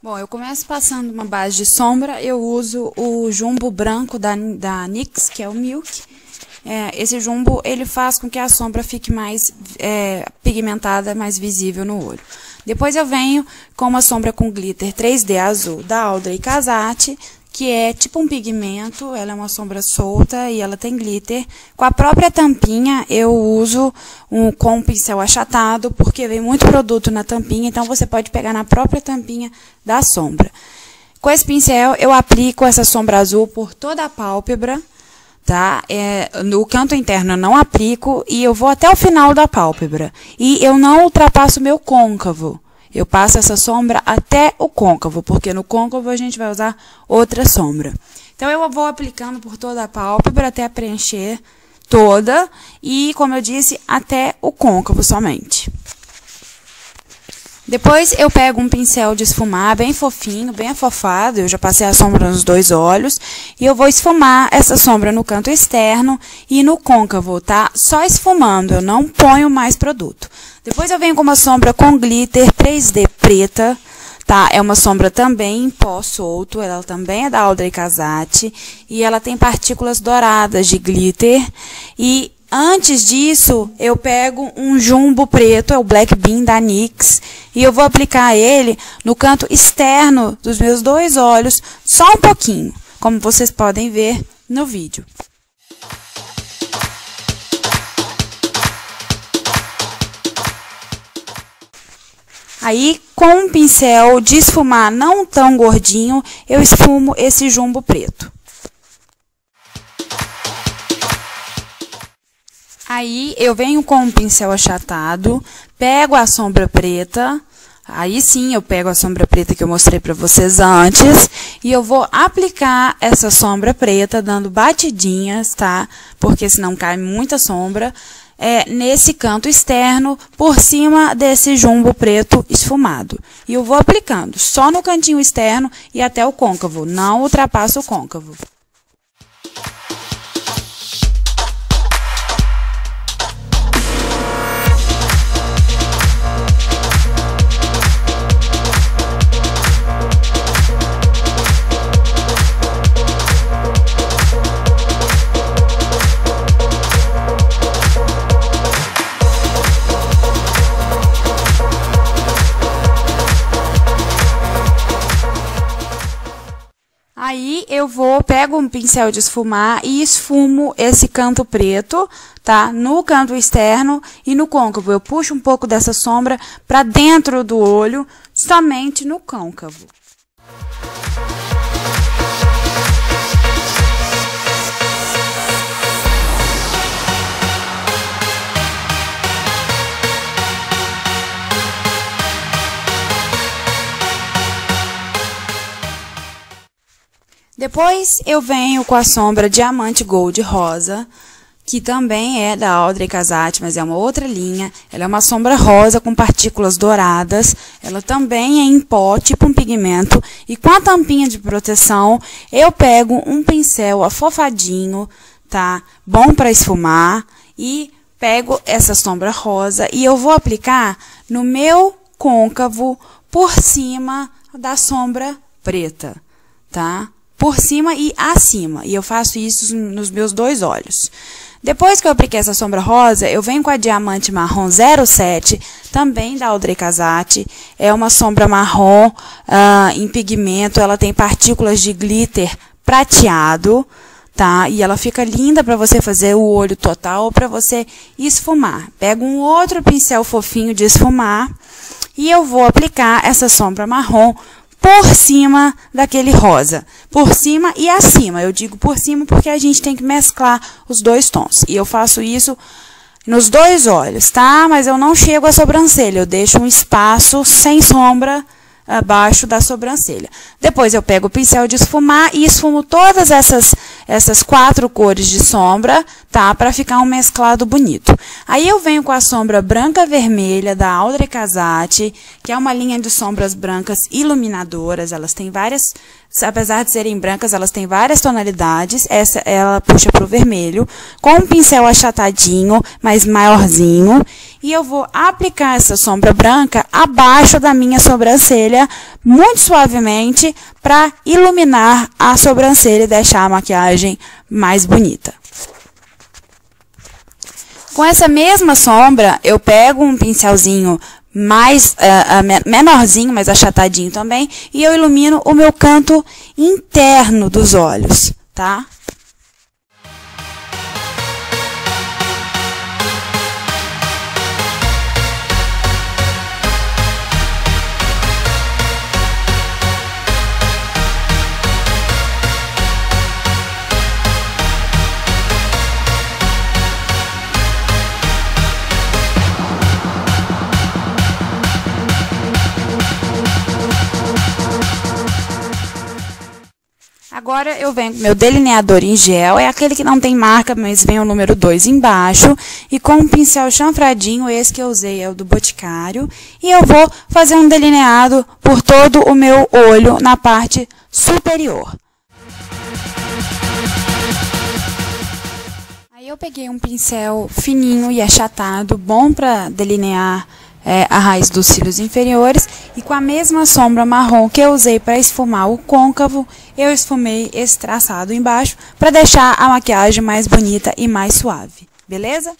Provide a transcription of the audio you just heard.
Bom, eu começo passando uma base de sombra, eu uso o jumbo branco da NYX, que é o Milk. Esse jumbo, ele faz com que a sombra fique mais pigmentada, mais visível no olho. Depois eu venho com uma sombra com glitter 3D azul da Audrey Casati, que é tipo um pigmento, ela é uma sombra solta e ela tem glitter. Com a própria tampinha, eu uso com um pincel achatado, porque vem muito produto na tampinha, então você pode pegar na própria tampinha da sombra. Com esse pincel, eu aplico essa sombra azul por toda a pálpebra, tá? No canto interno eu não aplico e eu vou até o final da pálpebra. E eu não ultrapasso o meu côncavo. Eu passo essa sombra até o côncavo, porque no côncavo a gente vai usar outra sombra. Então, eu vou aplicando por toda a pálpebra até preencher toda e, como eu disse, até o côncavo somente. Depois, eu pego um pincel de esfumar bem fofinho, bem afofado. Eu já passei a sombra nos dois olhos. E eu vou esfumar essa sombra no canto externo e no côncavo, tá? Só esfumando, eu não ponho mais produto. Depois eu venho com uma sombra com glitter 3D preta, tá? É uma sombra também em pó solto, ela também é da Audrey Casati. E ela tem partículas douradas de glitter. E antes disso, eu pego um jumbo preto, é o Black Bean da NYX, e eu vou aplicar ele no canto externo dos meus dois olhos, só um pouquinho, como vocês podem ver no vídeo. Aí, com um pincel de esfumar não tão gordinho, eu esfumo esse jumbo preto. Aí, eu venho com um pincel achatado, pego a sombra preta, aí sim eu pego a sombra preta que eu mostrei para vocês antes, e eu vou aplicar essa sombra preta, dando batidinhas, tá? Porque senão cai muita sombra, nesse canto externo, por cima desse jumbo preto esfumado. E eu vou aplicando só no cantinho externo e até o côncavo, não ultrapasso o côncavo. Aí, eu pego um pincel de esfumar e esfumo esse canto preto, tá? No canto externo e no côncavo. Eu puxo um pouco dessa sombra para dentro do olho, somente no côncavo. Depois, eu venho com a sombra Diamante Gold Rosa, que também é da Audrey Casati, mas é uma outra linha. Ela é uma sombra rosa com partículas douradas. Ela também é em pó, tipo um pigmento. E com a tampinha de proteção, eu pego um pincel afofadinho, tá? Bom para esfumar. E pego essa sombra rosa e eu vou aplicar no meu côncavo por cima da sombra preta, tá? Por cima e acima. E eu faço isso nos meus dois olhos. Depois que eu apliquei essa sombra rosa, eu venho com a Diamante Marrom 07, também da Audrey Casati. É uma sombra marrom em pigmento, ela tem partículas de glitter prateado, tá? E ela fica linda para você fazer o olho total ou para você esfumar. Pego um outro pincel fofinho de esfumar e eu vou aplicar essa sombra marrom por cima daquele rosa. Por cima e acima. Eu digo por cima porque a gente tem que mesclar os dois tons. E eu faço isso nos dois olhos, tá? Mas eu não chego à sobrancelha. Eu deixo um espaço sem sombra abaixo da sobrancelha. Depois eu pego o pincel de esfumar e esfumo todas essas 4 cores de sombra, tá? Para ficar um mesclado bonito. Aí eu venho com a sombra branca vermelha da Audrey Casati, que é uma linha de sombras brancas iluminadoras. Elas têm várias, apesar de serem brancas, elas têm várias tonalidades. Essa ela puxa para o vermelho, com um pincel achatadinho, mas maiorzinho. e eu vou aplicar essa sombra branca abaixo da minha sobrancelha, muito suavemente, para iluminar a sobrancelha e deixar a maquiagem mais bonita. Com essa mesma sombra, eu pego um pincelzinho mais menorzinho, mas achatadinho também, e eu ilumino o meu canto interno dos olhos, tá? Agora eu venho com meu delineador em gel, é aquele que não tem marca, mas vem o número 2 embaixo, e com um pincel chanfradinho, esse que eu usei é o do Boticário, e eu vou fazer um delineado por todo o meu olho na parte superior. Aí eu peguei um pincel fininho e achatado, bom para delinear a raiz dos cílios inferiores, e com a mesma sombra marrom que eu usei para esfumar o côncavo, eu esfumei esse traçado embaixo para deixar a maquiagem mais bonita e mais suave, beleza?